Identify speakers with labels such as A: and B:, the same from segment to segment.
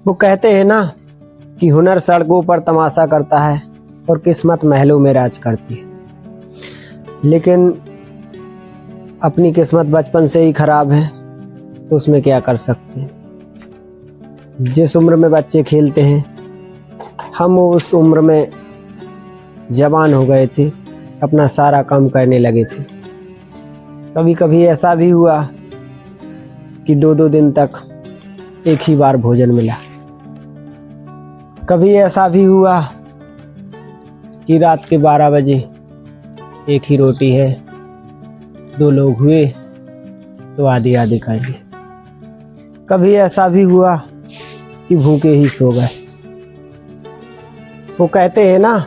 A: वो कहते हैं ना कि हुनर सड़कों पर तमाशा करता है और किस्मत महलों में राज करती है, लेकिन अपनी किस्मत बचपन से ही खराब है तो उसमें क्या कर सकते हैं। जिस उम्र में बच्चे खेलते हैं, हम उस उम्र में जवान हो गए थे, अपना सारा काम करने लगे थे। कभी कभी ऐसा भी हुआ कि 2-2 दिन तक एक ही बार भोजन मिला। कभी ऐसा भी हुआ कि रात के 12 बजे एक ही रोटी है, 2 लोग हुए तो आधी आधी खाएंगे। कभी ऐसा भी हुआ कि भूखे ही सो गए। वो कहते हैं ना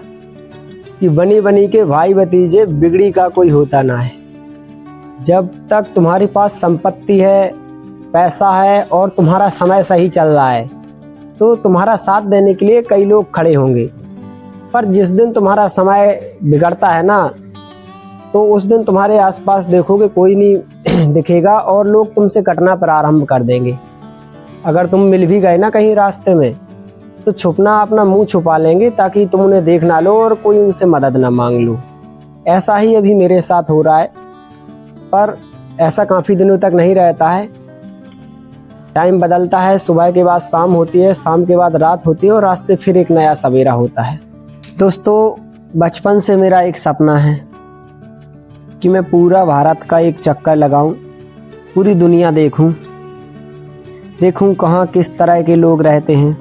A: कि बनी बनी के भाई भतीजे, बिगड़ी का कोई होता ना है। जब तक तुम्हारे पास संपत्ति है, पैसा है और तुम्हारा समय सही चल रहा है तो तुम्हारा साथ देने के लिए कई लोग खड़े होंगे, पर जिस दिन तुम्हारा समय बिगड़ता है ना, तो उस दिन तुम्हारे आसपास देखोगे कोई नहीं दिखेगा और लोग तुमसे कटना प्रारंभ कर देंगे। अगर तुम मिल भी गए ना कहीं रास्ते में तो छुपना, अपना मुंह छुपा लेंगे ताकि तुम उन्हें देख ना लो और कोई उनसे मदद ना मांग लो। ऐसा ही अभी मेरे साथ हो रहा है, पर ऐसा काफ़ी दिनों तक नहीं रहता है। टाइम बदलता है, सुबह के बाद शाम होती है, शाम के बाद रात होती है और रात से फिर एक नया सवेरा होता है। दोस्तों, बचपन से मेरा एक सपना है कि मैं पूरा भारत का एक चक्कर लगाऊं, पूरी दुनिया देखूं कहाँ किस तरह के लोग रहते हैं,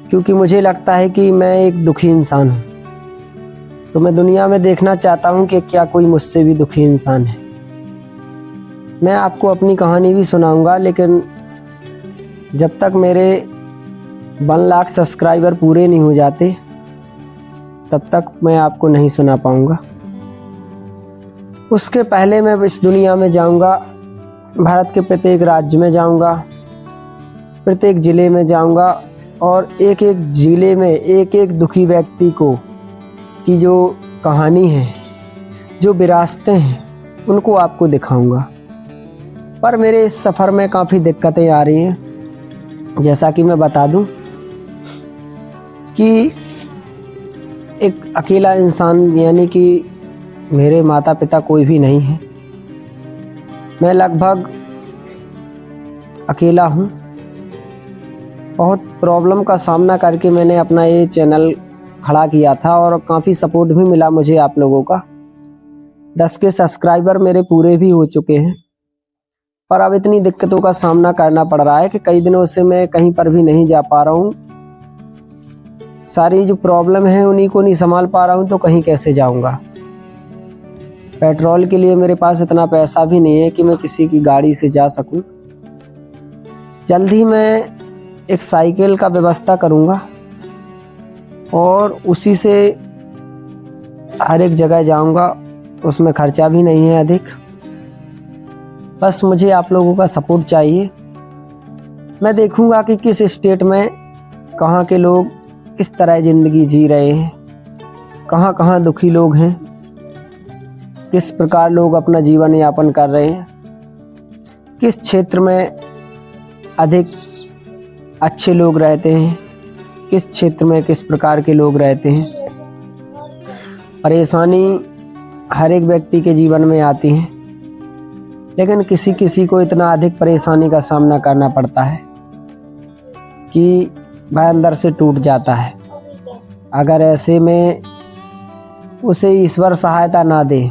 A: क्योंकि मुझे लगता है कि मैं एक दुखी इंसान हूँ। तो मैं दुनिया में देखना चाहता हूँ कि क्या कोई मुझसे भी दुखी इंसान है। मैं आपको अपनी कहानी भी सुनाऊंगा, लेकिन जब तक मेरे 1 लाख सब्सक्राइबर पूरे नहीं हो जाते तब तक मैं आपको नहीं सुना पाऊंगा। उसके पहले मैं इस दुनिया में जाऊंगा, भारत के प्रत्येक राज्य में जाऊंगा, प्रत्येक ज़िले में जाऊंगा और एक एक ज़िले में एक एक दुखी व्यक्ति को की जो कहानी है, जो विरासतें हैं, उनको आपको दिखाऊंगा। पर मेरे इस सफ़र में काफ़ी दिक्कतें आ रही हैं। जैसा कि मैं बता दूं कि एक अकेला इंसान, यानी कि मेरे माता पिता कोई भी नहीं है, मैं लगभग अकेला हूं। बहुत प्रॉब्लम का सामना करके मैंने अपना ये चैनल खड़ा किया था और काफ़ी सपोर्ट भी मिला मुझे आप लोगों का। 10 के सब्सक्राइबर मेरे पूरे भी हो चुके हैं, पर अब इतनी दिक्कतों का सामना करना पड़ रहा है कि कई दिनों से मैं कहीं पर भी नहीं जा पा रहा हूँ। सारी जो प्रॉब्लम है उन्हीं को नहीं संभाल पा रहा हूँ, तो कहीं कैसे जाऊँगा। पेट्रोल के लिए मेरे पास इतना पैसा भी नहीं है कि मैं किसी की गाड़ी से जा सकूं। जल्द ही मैं एक साइकिल का व्यवस्था करूंगा और उसी से हर एक जगह जाऊंगा। उसमें खर्चा भी नहीं है अधिक। बस मुझे आप लोगों का सपोर्ट चाहिए। मैं देखूंगा कि किस स्टेट में कहाँ के लोग किस तरह ज़िंदगी जी रहे हैं, कहाँ कहाँ दुखी लोग हैं, किस प्रकार लोग अपना जीवन यापन कर रहे हैं, किस क्षेत्र में अधिक अच्छे लोग रहते हैं, किस क्षेत्र में किस प्रकार के लोग रहते हैं। परेशानी हर एक व्यक्ति के जीवन में आती है, लेकिन किसी किसी को इतना अधिक परेशानी का सामना करना पड़ता है कि वह अंदर से टूट जाता है। अगर ऐसे में उसे ईश्वर सहायता ना दे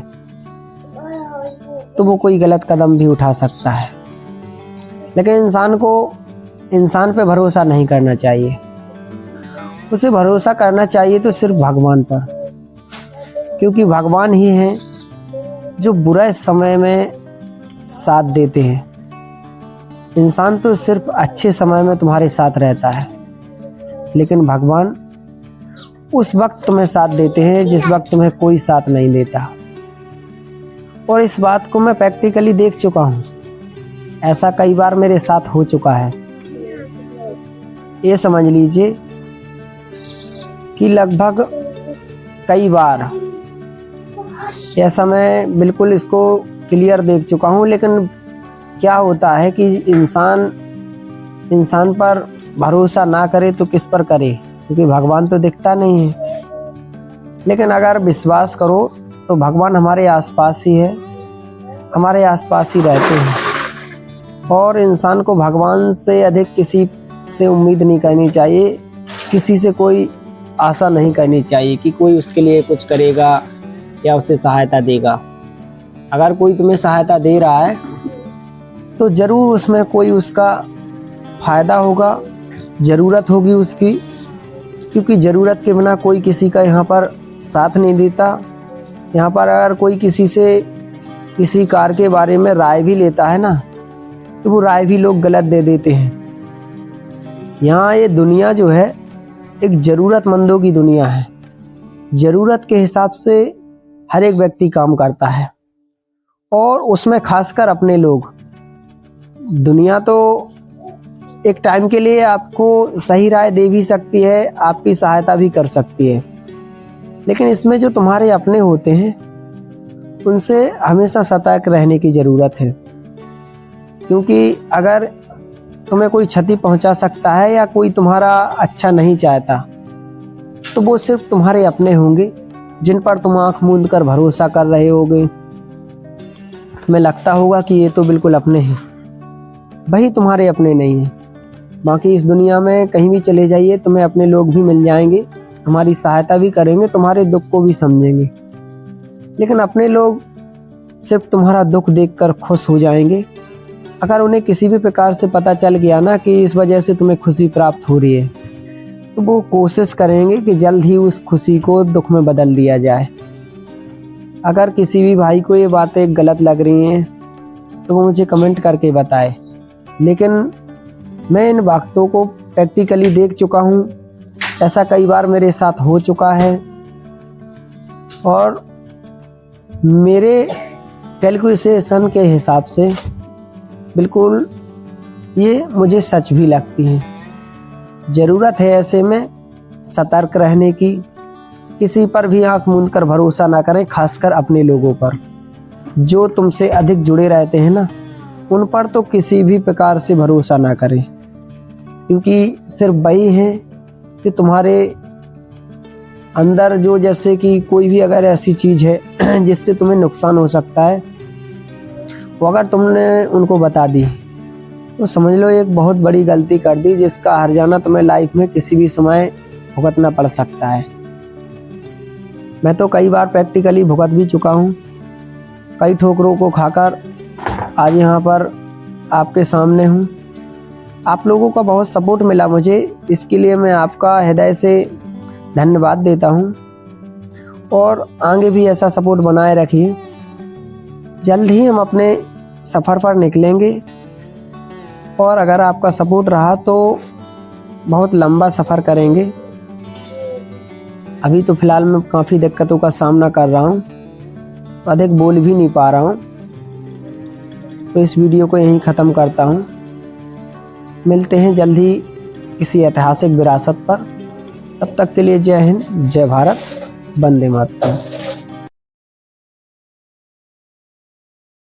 A: तो वो कोई गलत कदम भी उठा सकता है। लेकिन इंसान को इंसान पे भरोसा नहीं करना चाहिए। उसे भरोसा करना चाहिए तो सिर्फ भगवान पर, क्योंकि भगवान ही हैं जो बुरे समय में साथ देते हैं। इंसान तो सिर्फ अच्छे समय में तुम्हारे साथ रहता है, लेकिन भगवान उस वक्त तुम्हें साथ देते हैं जिस वक्त तुम्हें कोई साथ नहीं देता। और इस बात को मैं प्रैक्टिकली देख चुका हूँ। ऐसा कई बार मेरे साथ हो चुका है। ये समझ लीजिए कि लगभग कई बार ऐसा मैं बिल्कुल इसको क्लियर देख चुका हूँ। लेकिन क्या होता है कि इंसान पर भरोसा ना करे तो किस पर करे, क्योंकि भगवान तो दिखता नहीं है। लेकिन अगर विश्वास करो तो भगवान हमारे आसपास ही है, हमारे आसपास ही रहते हैं। और इंसान को भगवान से अधिक किसी से उम्मीद नहीं करनी चाहिए, किसी से कोई आशा नहीं करनी चाहिए कि कोई उसके लिए कुछ करेगा या उसे सहायता देगा। अगर कोई तुम्हें सहायता दे रहा है तो ज़रूर उसमें कोई उसका फ़ायदा होगा, ज़रूरत होगी उसकी, क्योंकि ज़रूरत के बिना कोई किसी का यहाँ पर साथ नहीं देता। यहाँ पर अगर कोई किसी से किसी कार के बारे में राय भी लेता है ना, तो वो राय भी लोग गलत दे देते हैं। यहाँ ये दुनिया जो है एक ज़रूरतमंदों की दुनिया है। ज़रूरत के हिसाब से हर एक व्यक्ति काम करता है, और उसमें खासकर अपने लोग। दुनिया तो एक टाइम के लिए आपको सही राय दे भी सकती है, आपकी सहायता भी कर सकती है, लेकिन इसमें जो तुम्हारे अपने होते हैं उनसे हमेशा सतर्क रहने की ज़रूरत है। क्योंकि अगर तुम्हें कोई क्षति पहुंचा सकता है या कोई तुम्हारा अच्छा नहीं चाहता, तो वो सिर्फ तुम्हारे अपने होंगे, जिन पर तुम आँख मूंद कर भरोसा कर रहे होगे। तुम्हें लगता होगा कि ये तो बिल्कुल अपने हैं, वही तुम्हारे अपने नहीं हैं। बाकी इस दुनिया में कहीं भी चले जाइए, तुम्हें अपने लोग भी मिल जाएंगे, तुम्हारी सहायता भी करेंगे, तुम्हारे दुख को भी समझेंगे। लेकिन अपने लोग सिर्फ तुम्हारा दुख देखकर खुश हो जाएंगे। अगर उन्हें किसी भी प्रकार से पता चल गया ना कि इस वजह से तुम्हें खुशी प्राप्त हो रही है, तो वो कोशिश करेंगे कि जल्द ही उस खुशी को दुख में बदल दिया जाए। अगर किसी भी भाई को ये बातें गलत लग रही हैं तो वो मुझे कमेंट करके बताए। लेकिन मैं इन बातों को प्रैक्टिकली देख चुका हूँ, ऐसा कई बार मेरे साथ हो चुका है, और मेरे कैलकुलेशन के हिसाब से बिल्कुल ये मुझे सच भी लगती है। ज़रूरत है ऐसे में सतर्क रहने की। किसी पर भी आंख मूंद कर भरोसा ना करें, खासकर अपने लोगों पर। जो तुमसे अधिक जुड़े रहते हैं ना, उन पर तो किसी भी प्रकार से भरोसा ना करें, क्योंकि सिर्फ वही हैं कि तुम्हारे अंदर जो, जैसे कि कोई भी अगर ऐसी चीज़ है जिससे तुम्हें नुकसान हो सकता है, वो अगर तुमने उनको बता दी तो समझ लो एक बहुत बड़ी गलती कर दी, जिसका हर्जाना तुम्हें लाइफ में किसी भी समय भुगतना पड़ सकता है। मैं तो कई बार प्रैक्टिकली भुगत भी चुका हूँ। कई ठोकरों को खाकर आज यहाँ पर आपके सामने हूँ। आप लोगों का बहुत सपोर्ट मिला मुझे, इसके लिए मैं आपका हृदय से धन्यवाद देता हूँ, और आगे भी ऐसा सपोर्ट बनाए रखिए। जल्द ही हम अपने सफ़र पर निकलेंगे, और अगर आपका सपोर्ट रहा तो बहुत लंबा सफ़र करेंगे। अभी तो फ़िलहाल मैं काफ़ी दिक्कतों का सामना कर रहा हूँ, अधिक बोल भी नहीं पा रहा हूँ, तो इस वीडियो को यहीं ख़त्म करता हूँ। मिलते हैं जल्द ही किसी ऐतिहासिक विरासत पर। तब तक के लिए जय हिंद, जय भारत, वंदे मातरम।